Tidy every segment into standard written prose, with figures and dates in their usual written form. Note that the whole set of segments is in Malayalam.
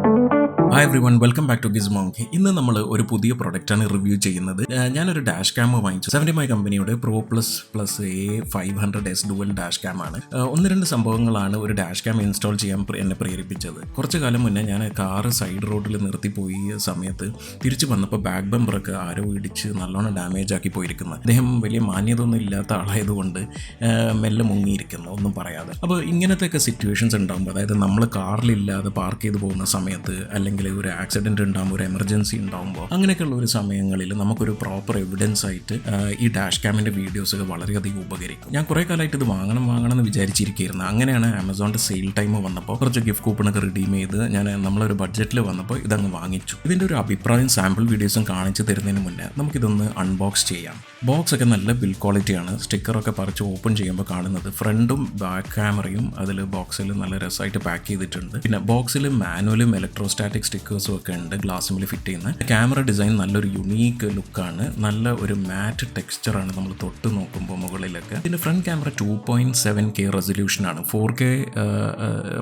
Hi everyone, welcome back to Gizmonkey. ഇന്ന് നമ്മൾ ഒരു പുതിയ പ്രൊഡക്റ്റാണ് റിവ്യൂ ചെയ്യുന്നത്. ഞാനൊരു ഡാഷ് ക്യാം വാങ്ങിച്ചു. 75 കമ്പനിയുടെ pro plus A500S dual dash cam ആണ്. ഒന്ന് രണ്ട് സംഭവങ്ങളാണ് ഒരു ഡാഷ് ക്യാം ഇൻസ്റ്റാൾ ചെയ്യാൻ എന്നെ പ്രേരിപ്പിച്ചത്. കുറച്ച് കാലം മുന്നേ ഞാൻ കാറ് സൈഡ് റോഡിൽ നിർത്തിപ്പോയ സമയത്ത് തിരിച്ചു വന്നപ്പോൾ ബാക്ക് ബമ്പറൊക്കെ ആരോ ഇടിച്ച് നല്ലോണം ഡാമേജ് ആക്കി പോയിരിക്കുന്നത്. അദ്ദേഹം വലിയ മാന്യതൊന്നും ഇല്ലാത്ത ആളായതുകൊണ്ട് മെല്ലെ മുങ്ങിയിരിക്കുന്നു, ഒന്നും പറയാതെ. അപ്പോൾ ഇങ്ങനത്തെയൊക്കെ സിറ്റുവേഷൻസ് ഉണ്ടാകുമ്പോൾ, അതായത് നമ്മൾ കാറിലില്ലാതെ പാർക്ക് ചെയ്ത് പോകുന്ന സമയത്ത്, അല്ലെങ്കിൽ ഒരു ആക്സിഡന്റ് ഉണ്ടാകുമ്പോൾ, ഒരു എമർജൻസി ഉണ്ടാകുമ്പോൾ, അങ്ങനെയൊക്കെയുള്ള ഒരു സമയങ്ങളിൽ നമുക്കൊരു പ്രോപ്പർ എവിഡൻസ് ആയിട്ട് ഈ ഡാഷ് ക്യാമിൻ്റെ വീഡിയോസൊക്കെ വളരെയധികം ഉപകരിക്കും. ഞാൻ കുറേ കാലമായിട്ട് ഇത് വാങ്ങണം എന്ന് വിചാരിച്ചിരിക്കുകയായിരുന്നു. അങ്ങനെയാണ് ആമസോണിൻ്റെ സെയിൽ ടൈം വന്നപ്പോൾ കുറച്ച് ഗിഫ്റ്റ് കൂപ്പണൊക്കെ റിഡീം ചെയ്ത് നമ്മളൊരു ബഡ്ജറ്റിൽ വന്നപ്പോൾ ഇതങ്ങ് വാങ്ങിച്ചു. ഇതിൻ്റെ ഒരു അഭിപ്രായം സാമ്പിൾ വീഡിയോസും കാണിച്ചു തരുന്നതിന് മുന്നേ നമുക്കിതൊന്ന് അൺബോക്സ് ചെയ്യാം. ബോക്സ് ഒക്കെ നല്ല ബിൽഡ് ക്വാളിറ്റിയാണ്. സ്റ്റിക്കറൊക്കെ പറിച്ച് ഓപ്പൺ ചെയ്യുമ്പോൾ കാണുന്നത് ഫ്രണ്ടും ബാക്ക് ക്യാമറയും അതിൽ ബോക്സിൽ നല്ല രസമായിട്ട് പാക്ക് ചെയ്തിട്ടുണ്ട്. പിന്നെ ബോക്സിൽ മാനുവലും ഇലക്ട്രോസ്റ്റാറ്റിക് സ്റ്റിക്കേഴ്സും ഒക്കെ ഉണ്ട് ഗ്ലാസ്സിൽ ഫിറ്റ് ചെയ്യുന്ന. ക്യാമറ ഡിസൈൻ നല്ലൊരു യുണീക്ക് ലുക്കാണ്. നല്ല ഒരു മാറ്റ് ടെക്സ്ചറാണ് നമ്മൾ തൊട്ട് നോക്കുമ്പോൾ മുകളിലൊക്കെ. പിന്നെ ഫ്രണ്ട് ക്യാമറ 2.7K റെസൊല്യൂഷനാണ്. 4K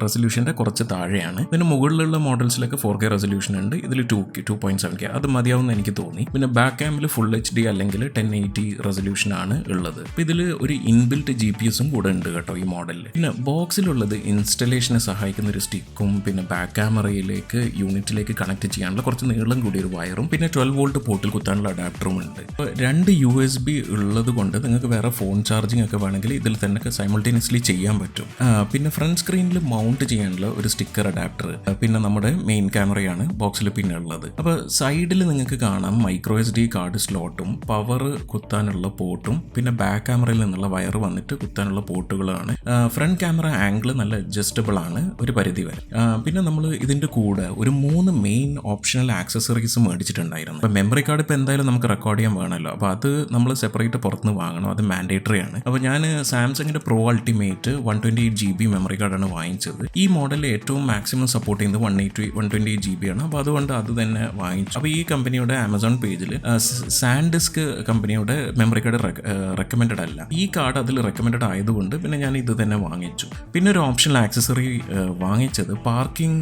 റെസൊല്യൂഷൻ്റെ കുറച്ച് താഴെയാണ്. പിന്നെ മുകളിലുള്ള മോഡൽസിലൊക്കെ 4K റെസൊല്യൂഷൻ ഉണ്ട്. ഇതിൽ 2.7K അത് മതിയാവുമെന്ന് എനിക്ക് തോന്നി. പിന്നെ ബാക്ക് ക്യാമിൽ ഫുൾ HD അല്ലെങ്കിൽ 1080 റെസൊല്യൂഷനാണ് ഉള്ളത്. അപ്പോൾ ഇതിൽ ഒരു ഇൻബിൽറ്റ് GPS-ഉം കൂടെ ഉണ്ട് കേട്ടോ ഈ മോഡലിൽ. പിന്നെ ബോക്സിലുള്ളത് ഇൻസ്റ്റലേഷനെ സഹായിക്കുന്ന ഒരു സ്റ്റിക്കും, പിന്നെ ബാക്ക് ക്യാമറയിലേക്ക് യൂണിറ്റിലേക്ക് കണക്ട് ചെയ്യാനുള്ള കുറച്ച് നീളം കൂടിയ ഒരു വയറും, പിന്നെ 12 വോൾട്ട് പോർട്ടിൽ കുത്താനുള്ള അഡാപ്റ്ററും ഉണ്ട്. അപ്പോൾ 2 USB ഉള്ളത് കൊണ്ട് നിങ്ങൾക്ക് വേറെ ഫോൺ ചാർജിങ് ഒക്കെ വേണമെങ്കിൽ ഇതിൽ തന്നെ സൈമൾട്ടേനിയസ്ലി ചെയ്യാൻ പറ്റും. പിന്നെ ഫ്രണ്ട് സ്ക്രീനിൽ മൗണ്ട് ചെയ്യാനുള്ള ഒരു സ്റ്റിക്കർ അഡാപ്റ്റർ, പിന്നെ നമ്മുടെ മെയിൻ ക്യാമറയാണ് ബോക്സിൽ പിന്നെ ഉള്ളത്. അപ്പോൾ സൈഡിൽ നിങ്ങൾക്ക് കാണാം മൈക്രോ SD കാർഡ് സ്ലോട്ടും പവർ കുത്താനുള്ള പോർട്ടും, പിന്നെ ബാക്ക് ക്യാമറയിൽ നിന്നുള്ള വയർ വന്നിട്ട് കുത്താനുള്ള പോർട്ടുകളാണ്. ഫ്രണ്ട് ക്യാമറ ആംഗിൾ നല്ല അഡ്ജസ്റ്റബിൾ ആണ് ഒരു പരിധി വരെ. പിന്നെ നമ്മൾ ഇതിൻ്റെ കൂടെ ഒരു 3 മെയിൻ ഓപ്ഷണൽ ആക്സസറീസ് മേടിച്ചിട്ടുണ്ടായിരുന്നു. അപ്പോൾ മെമ്മറി കാർഡ് ഇപ്പോൾ എന്തായാലും നമുക്ക് റെക്കോർഡ് ചെയ്യാൻ വേണമല്ലോ, അപ്പോൾ അത് നമ്മൾ സെപ്പറേറ്റ് പുറത്തുനിന്ന് വാങ്ങണം, അത് മാൻഡേറ്ററി ആണ്. അപ്പോൾ ഞാൻ സാംസങ്ങിൻ്റെ പ്രോ അൾട്ടിമേറ്റ് 128GB മെമ്മറി കാർഡാണ് വാങ്ങിച്ചത്. ഈ മോഡലിൽ ഏറ്റവും മാക്സിമം സപ്പോർട്ട് ചെയ്യുന്നത് 128GB ആണ്. അപ്പോൾ അതുകൊണ്ട് അത് തന്നെ വാങ്ങിച്ചു. അപ്പോൾ ഈ കമ്പനിയുടെ ആമസോൺ പേജിൽ സാൻഡിസ്ക് കമ്പനിയുടെ മെമ്മറി കാർഡ് റെക്കമെൻഡഡ് അല്ല. ഈ കാർഡ് അതിൽ റെക്കമെൻഡഡ് ആയതുകൊണ്ട് പിന്നെ ഞാൻ ഇത് തന്നെ വാങ്ങിച്ചു. പിന്നെ ഒരു ഓപ്ഷണൽ ആക്സസറി വാങ്ങിച്ചത് പാർക്കിംഗ്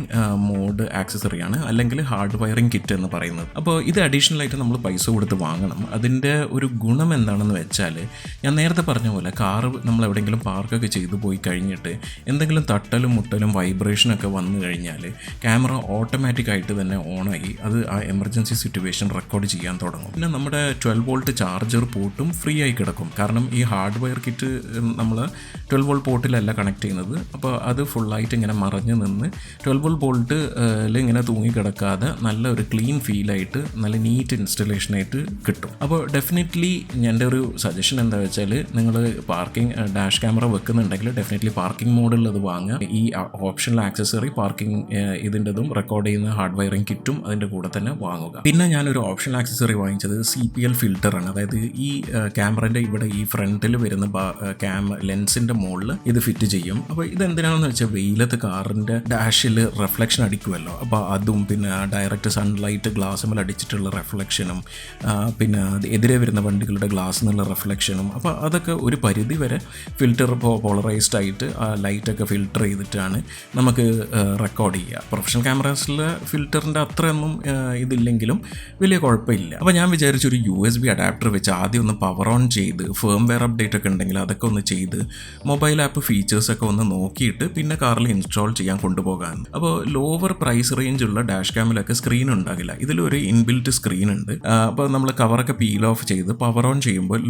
മോഡ് ആക്സസറിയാണ്, അല്ലെങ്കിൽ ഹാർഡ് വയറിംഗ് കിറ്റ് എന്ന് പറയുന്നത്. അപ്പോൾ ഇത് അഡീഷണൽ ആയിട്ട് നമ്മൾ പൈസ കൊടുത്ത് വാങ്ങണം. അതിൻ്റെ ഒരു ഗുണം എന്താണെന്ന് വെച്ചാൽ, ഞാൻ നേരത്തെ പറഞ്ഞ പോലെ കാറ് നമ്മൾ എവിടെയെങ്കിലും പാർക്കൊക്കെ ചെയ്തു പോയി കഴിഞ്ഞിട്ട് എന്തെങ്കിലും തട്ടലും മുട്ടലും വൈബ്രേഷനൊക്കെ വന്നു കഴിഞ്ഞാൽ ക്യാമറ ഓട്ടോമാറ്റിക്കായിട്ട് തന്നെ ഓണായി അത് ആ എമർജൻസി സിറ്റുവേഷൻ റെക്കോർഡ് ചെയ്യാൻ തുടങ്ങും. പിന്നെ നമ്മുടെ 12 വോൾട്ട് ചാർജർ പോർട്ടും ഫ്രീ ആയി കിടക്കും. കാരണം ഈ ഹാർഡ് വയർ കിറ്റ് നമ്മൾ 12 വോൾട്ട് പോർട്ടിലല്ല കണക്ട് ചെയ്യുന്നത്. അപ്പോൾ അത് ഫുള്ളായിട്ട് ഇങ്ങനെ മറഞ്ഞു നിന്ന് 12 വോൾട്ട് ഇങ്ങനെ തൂങ്ങിക്കിടക്കാതെ നല്ല ഒരു ക്ലീൻ ഫീലായിട്ട് നല്ല നീറ്റ് ഇൻസ്റ്റലേഷനായിട്ട് കിട്ടും. അപ്പോൾ ഡെഫിനറ്റ്ലി എൻ്റെ ഒരു സജഷൻ എന്താ വെച്ചാൽ, നിങ്ങൾ പാർക്കിംഗ് ഡാഷ് ക്യാമറ വെക്കുന്നുണ്ടെങ്കിൽ ഡെഫിനറ്റ്ലി പാർക്കിംഗ് മോഡുള്ളത് വാങ്ങുക. ഈ ഓപ്ഷണൽ ആക്സസറി പാർക്കിംഗ് ഇതിൻ്റെതും റെക്കോർഡ് ചെയ്യുന്ന ഹാർഡ് വയറിംഗ് കിറ്റും അതിൻ്റെ കൂടെ തന്നെ വാങ്ങുക. പിന്നെ ഞാനൊരു ഓപ്ഷണൽ ആക്സസറി വാങ്ങിച്ചത് CPL ഫിൽറ്ററാണ്. അതായത് ഈ ക്യാമറൻ്റെ ഇവിടെ ഈ ഫ്രണ്ടിൽ വരുന്ന ലെൻസിൻ്റെ മുകളിൽ ഇത് ഫിറ്റ് ചെയ്യും. അപ്പോൾ ഇതെന്തിനാണെന്ന് വെച്ചാൽ, വെയിലത്ത് കാറിൻ്റെ ഡാഷിൽ റിഫ്ലക്ഷൻ അടിക്കുമല്ലോ, അപ്പോൾ അതും പിന്നെ ഡയറക്റ്റ് സൺലൈറ്റ് ഗ്ലാസ്സുമ്മൽ അടിച്ചിട്ടുള്ള റിഫ്ലക്ഷനും, പിന്നെ എതിരെ വരുന്ന വണ്ടികളുടെ ഗ്ലാസ്സിൽ നിന്നുള്ള റിഫ്ലക്ഷനും, അപ്പോൾ അതൊക്കെ ഒരു പരിധി വരെ ഫിൽറ്റർ പോളറൈസ്ഡ് ആയിട്ട് ആ ലൈറ്റൊക്കെ ഫിൽറ്റർ ചെയ്തിട്ടാണ് നമുക്ക് റെക്കോർഡ് ചെയ്യുക. പ്രൊഫഷണൽ ക്യാമറാസിലെ ഫിൽറ്ററിൻ്റെ അത്രയൊന്നും ഇതില്ലെങ്കിലും വലിയ കുഴപ്പമില്ല. അപ്പോൾ ഞാൻ വിചാരിച്ചൊരു USB അഡാപ്റ്റർ വെച്ച് ആദ്യം ഒന്ന് പവർ ഓൺ ചെയ്ത് ഫേം വെയർ അപ്ഡേറ്റ് ഒക്കെ ഉണ്ടെങ്കിൽ അതൊക്കെ ഒന്ന് ചെയ്ത് മൊബൈൽ ആപ്പ് ഫീച്ചേഴ്സൊക്കെ ഒന്ന് നോക്കിയിട്ട് പിന്നെ കാറിൽ ഇൻസ്റ്റാൾ ചെയ്യാൻ കൊണ്ടുപോകാൻ. അപ്പോൾ ലോവർ പ്രൈസ് റേഞ്ചുള്ള ഡാഷ് ക്യാമിലൊക്കെ സ്ക്രീൻ ഉണ്ടാകില്ല. ഇതിലൊരു ഇൻബിൽറ്റ് സ്ക്രീൻ ഉണ്ട്. അപ്പോൾ നമ്മൾ കവറൊക്കെ പീൽ ഓഫ് ചെയ്ത് പവർ ഓൺ ചെയ്യുമ്പോൾ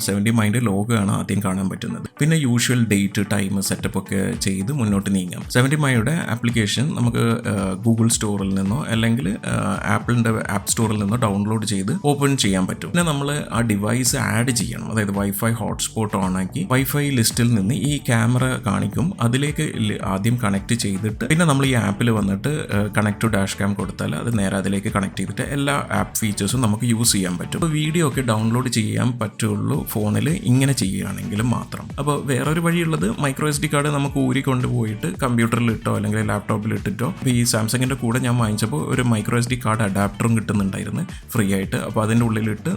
70 ലോഗോ ആണ് ആദ്യം കാണാൻ പറ്റുന്നത്. പിന്നെ യൂഷ്വൽ ഡേറ്റ് ടൈം സെറ്റപ്പ് ഒക്കെ ചെയ്ത് മുന്നോട്ട് നീങ്ങാം. 70 ആപ്ലിക്കേഷൻ നമുക്ക് ഗൂഗിൾ സ്റ്റോറിൽ നിന്നോ അല്ലെങ്കിൽ ആപ്പിളിൻ്റെ ആപ്പ് സ്റ്റോറിൽ നിന്നോ ഡൗൺലോഡ് ചെയ്ത് ഓപ്പൺ ചെയ്യാൻ പറ്റും. പിന്നെ നമ്മൾ ആ ഡിവൈസ് ആഡ് ചെയ്യണം. അതായത് വൈഫൈ ഹോട്ട്സ്പോട്ട് ഓണാക്കി വൈഫൈ ലിസ്റ്റിൽ നിന്ന് ഈ ക്യാമറ കാണിക്കും, അതിലേക്ക് ആദ്യം കണക്ട് ചെയ്തിട്ട് പിന്നെ നമ്മൾ ഈ ആപ്പിൽ വന്നിട്ട് കണക്ട് ടു ഡാഷ് ക്യാം കൊടുത്താൽ അത് നേരെ അതിലേക്ക് കണക്ട് ചെയ്തിട്ട് എല്ലാ ആപ്പ് ഫീച്ചേഴ്സും നമുക്ക് യൂസ് ചെയ്യാൻ പറ്റും. അപ്പോൾ വീഡിയോ ഒക്കെ ഡൗൺലോഡ് ചെയ്യാൻ പറ്റുള്ളൂ ഫോണിൽ ഇങ്ങനെ ചെയ്യുകയാണെങ്കിൽ മാത്രം. അപ്പോൾ വേറൊരു വഴിയുള്ളത് മൈക്രോ SD കാർഡ് നമുക്ക് ഊരി കൊണ്ടുപോയിട്ട് കമ്പ്യൂട്ടറിൽ ഇട്ടോ അല്ലെങ്കിൽ ലാപ്ടോപ്പിൽ ഇട്ടിട്ടോ. അപ്പോൾ ഈ സാംസങ്ങിൻ്റെ കൂടെ ഞാൻ വാങ്ങിച്ചപ്പോൾ ഒരു മൈക്രോ SD കാർഡ് അഡാപ്റ്ററും കിട്ടുന്നുണ്ടായിരുന്നു ഫ്രീ ആയിട്ട്. അപ്പോൾ അതിൻ്റെ ഉള്ളിലിട്ട്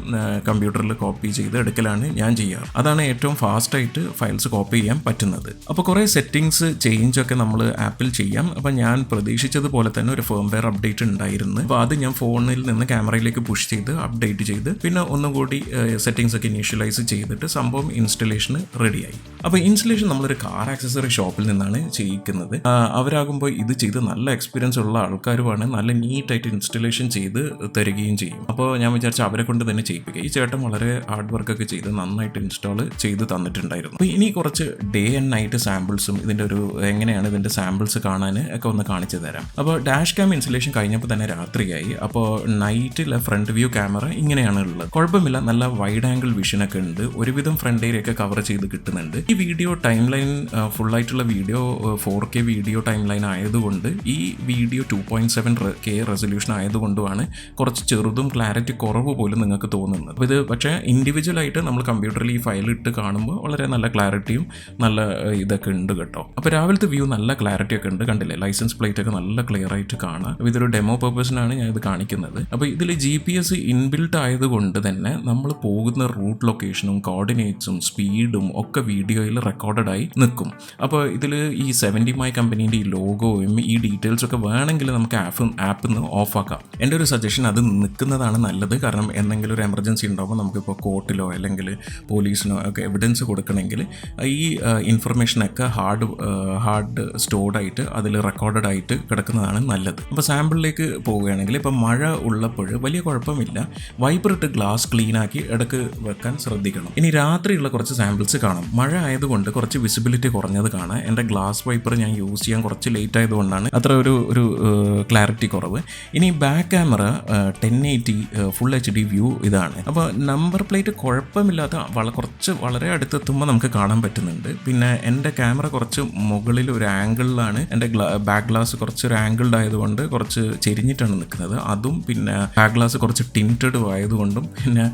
കമ്പ്യൂട്ടറിൽ കോപ്പി ചെയ്ത് എടുക്കലാണ് ഞാൻ ചെയ്യാറ്. അതാണ് ഏറ്റവും ഫാസ്റ്റായിട്ട് ഫയൽസ് കോപ്പി ചെയ്യാൻ പറ്റുന്നത്. അപ്പോൾ കുറേ സെറ്റിങ്സ് ചേഞ്ച് ഒക്കെ നമ്മൾ ആപ്പിൽ ചെയ്യാം. അപ്പോൾ ഞാൻ പ്രതീക്ഷിച്ചതുപോലെ തന്നെ ഒരു ഫേംവെയർ അപ്ഡേറ്റ് ഉണ്ടായിരുന്നു. അപ്പോൾ അത് ഞാൻ ഫോണിൽ നിന്ന് ക്യാമറയിലേക്ക് പുഷ് ചെയ്ത് അപ്ഡേറ്റ് ചെയ്ത് പിന്നെ ഒന്നുകൂടി സെറ്റിംഗ്സ് ഒക്കെ ഇനീഷ്യലൈസ് ചെയ്തിട്ട് സംഭവം ഇൻസ്റ്റലേഷന് റെഡിയായി. അപ്പോൾ ഇൻസ്റ്റലേഷൻ നമ്മളൊരു കാർ ആക്സസറി ഷോപ്പിൽ നിന്നാണ് ചെയ്യിക്കുന്നത്. അവരാകുമ്പോൾ ഇത് ചെയ്ത് നല്ല എക്സ്പീരിയൻസ് ഉള്ള ആൾക്കാരുമാണ്, നല്ല നീറ്റായിട്ട് ഇൻസ്റ്റലേഷൻ ചെയ്ത് തരികയും ചെയ്യും. അപ്പോൾ ഞാൻ വിചാരിച്ചു അവരെ കൊണ്ട് തന്നെ ചെയ്യിപ്പിക്കുക. ഈ ചേട്ടൻ വളരെ ഹാർഡ് വർക്കൊക്കെ ചെയ്ത് നന്നായിട്ട് ഇൻസ്റ്റാൾ ചെയ്ത് തന്നിട്ടുണ്ടായിരുന്നു. അപ്പോൾ ഇനി കുറച്ച് ഡേ ആൻഡ് നൈറ്റ് സാമ്പിൾസും ഇതിൻ്റെ ഒരു എങ്ങനെയാണ് ഇതിൻ്റെ സാമ്പിൾസ് കാണാൻ ഒക്കെ ഒന്ന് കാണിച്ചു തരാം. അപ്പോൾ ഡാഷ് ക്യാം ഇൻസ്റ്റലേഷൻ കഴിഞ്ഞപ്പോൾ തന്നെ രാത്രിയായി. അപ്പോൾ നൈറ്റിലെ ഫ്രണ്ട് വ്യൂ ക്യാമറ ഇങ്ങനെയാണ് ഉള്ളത്. കുഴപ്പമില്ല, നല്ല വൈഡ് ആംഗിൾ വിഷനൊക്കെ ഉണ്ട്. ഒരുവിധം ഫ്രണ്ട് ഏരിയ ഒക്കെ കവർ ചെയ്ത് കിട്ടുന്നുണ്ട്. ഈ വീഡിയോ ടൈം ലൈൻ ഫുള്ളായിട്ടുള്ള video 4K video timeline ആയതുകൊണ്ട് ഈ വീഡിയോ 2.7K റെസൊല്യൂഷൻ ആയതുകൊണ്ടുമാണ് കുറച്ച് ചെറുതും ക്ലാരിറ്റി കുറവ് പോലും നിങ്ങൾക്ക് തോന്നുന്നത്. അപ്പോൾ ഇത് പക്ഷേ ഇൻഡിവിജ്വലായിട്ട് നമ്മൾ കമ്പ്യൂട്ടറിൽ ഈ ഫയൽ ഇട്ട് കാണുമ്പോൾ വളരെ നല്ല ക്ലാരിറ്റിയും നല്ല ഇതൊക്കെ ഉണ്ട് കേട്ടോ. അപ്പോൾ രാവിലത്തെ വ്യൂ നല്ല ക്ലാരിറ്റി ഒക്കെ ഉണ്ട്, കണ്ടില്ലേ? ലൈസൻസ് പ്ലേറ്റ് ഒക്കെ നല്ല ക്ലിയർ ആയിട്ട് കാണാം. അപ്പോൾ ഇതൊരു ഡെമോ പർപ്പസിനാണ് ഞാൻ ഇത് കാണിക്കുന്നത്. അപ്പോൾ ഇതിൽ GPS ഇൻബിൽട്ട് ആയതുകൊണ്ട് തന്നെ നമ്മൾ പോകുന്ന റൂട്ട് ലൊക്കേഷനും കോർഡിനേറ്റ്സും സ്പീഡും ഒക്കെ വീഡിയോയിൽ റെക്കോർഡായി നിൽക്കും. അപ്പോൾ ഇതിൽ ഈ 70 കമ്പനീൻ്റെ ഈ ലോഗോയും ഈ ഡീറ്റെയിൽസ് ഒക്കെ വേണമെങ്കിൽ നമുക്ക് ആപ്പിൽ നിന്ന് ഓഫാക്കാം. എൻ്റെ ഒരു സജഷൻ അത് നിൽക്കുന്നതാണ് നല്ലത്. കാരണം എന്തെങ്കിലും ഒരു എമർജൻസി ഉണ്ടാകുമ്പോൾ നമുക്കിപ്പോൾ കോർട്ടിലോ അല്ലെങ്കിൽ പോലീസിനോ ഒക്കെ എവിഡൻസ് കൊടുക്കണമെങ്കിൽ ഈ ഇൻഫർമേഷനൊക്കെ ഹാർഡ് സ്റ്റോർഡായിട്ട് അതിൽ റെക്കോർഡഡ് ആയിട്ട് കിടക്കുന്നതാണ് നല്ലത്. അപ്പോൾ സാമ്പിളിലേക്ക് പോവുകയാണെങ്കിൽ ഇപ്പോൾ മഴ ഉള്ളപ്പോൾ വലിയ കുഴപ്പമില്ല, വൈപ്പർ ഇട്ട് ഗ്ലാസ് ക്ലീനാക്കി ഇടയ്ക്ക് വെക്കാൻ ശ്രദ്ധിക്കണം. ഇനി രാത്രിയുള്ള കുറച്ച് സാമ്പിൾസ് കാണാം. മഴ ആയതുകൊണ്ട് കുറച്ച് വിസിബിലിറ്റി കുറഞ്ഞത് കാണാം. എൻ്റെ ഗ്ലാസ് വൈപ്പർ ഞാൻ യൂസ് ചെയ്യാൻ കുറച്ച് ലേറ്റ് ആയതുകൊണ്ടാണ് അത്ര ഒരു ക്ലാരിറ്റി കുറവ്. ഇനി back camera 1080 full HD view ഇതാണ്. അപ്പോൾ നമ്പർ പ്ലേറ്റ് കുഴപ്പമില്ലാത്ത വളരെ അടുത്തെത്തുമ്പോൾ നമുക്ക് കാണാൻ പറ്റുന്നുണ്ട്. പിന്നെ എൻ്റെ ക്യാമറ കുറച്ച് മുകളിൽ ഒരു ആംഗിളിലാണ്, എൻ്റെ ബാക്ക് ഗ്ലാസ് കുറച്ചൊരു ആംഗിൾഡ് ആയതുകൊണ്ട് കുറച്ച് ചെരിഞ്ഞിട്ടാണ് നിൽക്കുന്നത്. അതും പിന്നെ ബാക്ക് ഗ്ലാസ് കുറച്ച് ടിൻറ്റഡ് ആയതുകൊണ്ടും പിന്നെ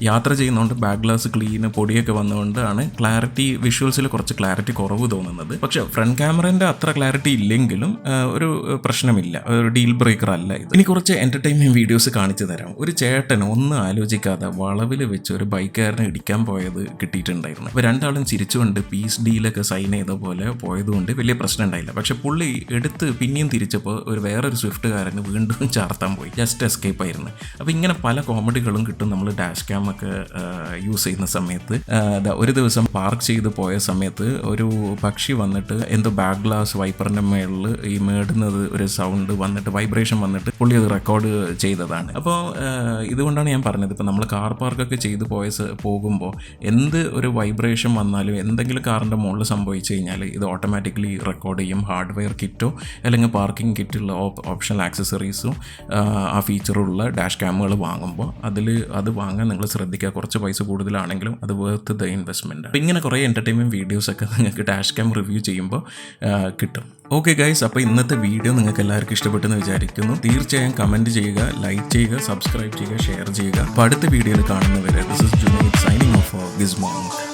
യാത്ര ചെയ്യുന്നതുകൊണ്ട് ബാക്ക് ഗ്ലാസ് ക്ലീന് പൊടിയൊക്കെ വന്നുകൊണ്ടാണ് ക്ലാരിറ്റി വിഷ്വൽസിൽ കുറച്ച് ക്ലാരിറ്റി കുറവ് തോന്നുന്നത്. പക്ഷേ ഫ്രണ്ട് ക്യാമറേൻ്റെ അത്ര ക്ലാരിറ്റി ഇല്ലെങ്കിലും ഒരു പ്രശ്നമില്ല, ഒരു ഡീൽ ബ്രേക്കർ അല്ല ഇത്. ഇനി കുറച്ച് എൻ്റർടൈൻമെൻറ്റ് വീഡിയോസ് കാണിച്ചു തരാം. ഒരു ചേട്ടൻ ഒന്നും ആലോചിക്കാതെ വളവിൽ വെച്ച് ഒരു ബൈക്കുകാരനെ ഇടിക്കാൻ പോയത് കിട്ടിയിട്ടുണ്ടായിരുന്നു. അപ്പോൾ രണ്ടാളും ചിരിച്ചുകൊണ്ട് പീസ് ഡീലൊക്കെ സൈൻ ചെയ്ത പോലെ പോയതുകൊണ്ട് വലിയ പ്രശ്നം ഉണ്ടായില്ല. പക്ഷെ പുള്ളി എടുത്ത് പിന്നെയും തിരിച്ചപ്പോൾ വേറൊരു സ്വിഫ്റ്റുകാരന് വീണ്ടും ചാർത്താൻ പോയി, ജസ്റ്റ് എസ്കേപ്പ് ആയിരുന്നു. അപ്പോൾ ഇങ്ങനെ പല കോമഡികളും കിട്ടും നമ്മൾ ഡാഷ് ക്യാം ഒക്കെ യൂസ് ചെയ്യുന്ന സമയത്ത്. ഒരു ദിവസം പാർക്ക് ചെയ്ത് പോയ സമയത്ത് ഒരു പക്ഷി വന്നിട്ട് എന്തോ ബാക്ക് ഗ്ലാസ് വൈപ്പറിൻ്റെ മേളിൽ ഈ മേടുന്നത് ഒരു സൗണ്ട് വന്നിട്ട് വൈബ്രേഷൻ വന്നിട്ട് പുള്ളി അത് റെക്കോർഡ് ചെയ്തതാണ്. അപ്പോൾ ഇതുകൊണ്ടാണ് ഞാൻ പറഞ്ഞത്, ഇപ്പോൾ നമ്മൾ കാർ പാർക്കൊക്കെ ചെയ്ത് പോകുമ്പോൾ എന്ത് ഒരു വൈബ്രേഷൻ വന്നാലും എന്തെങ്കിലും കാറിൻ്റെ മുകളിൽ സംഭവിച്ചു കഴിഞ്ഞാൽ ഇത് ഓട്ടോമാറ്റിക്കലി റെക്കോർഡ് ചെയ്യും. ഹാർഡ്വെയർ കിറ്റോ അല്ലെങ്കിൽ പാർക്കിംഗ് കിറ്റുള്ള ഓപ്ഷണൽ ആക്സസറീസും ആ ഫീച്ചറുള്ള ഡാഷ് ക്യാമുകൾ വാങ്ങുമ്പോൾ അത് വാങ്ങാൻ നിങ്ങൾ ശ്രദ്ധിക്കുക. കുറച്ച് പൈസ കൂടുതലാണെങ്കിലും അത് വർത്ത് ദ ഇൻവെസ്റ്റ്മെൻറ്റ്. അപ്പോൾ ഇങ്ങനെ കുറേ എൻ്റർടൈൻമെൻറ്റ് വീഡിയോസൊക്കെ നിങ്ങൾക്ക് ഡാഷ് ക്യാം റിവ്യൂ ചെയ്യുമ്പോൾ കിട്ടും. ഓക്കെ ഗൈസ്, അപ്പോൾ ഇന്നത്തെ വീഡിയോ നിങ്ങൾക്ക് എല്ലാവർക്കും ഇഷ്ടപ്പെട്ടെന്ന് വിചാരിക്കുന്നു. തീർച്ചയായും കമൻറ്റ് ചെയ്യുക, ലൈക്ക് ചെയ്യുക, സബ്സ്ക്രൈബ് ചെയ്യുക, ഷെയർ ചെയ്യുക. അപ്പോൾ അടുത്ത വീഡിയോയിൽ കാണുന്നവരെ this is Junaid signing off for ഗിസ്മോങ്ക്.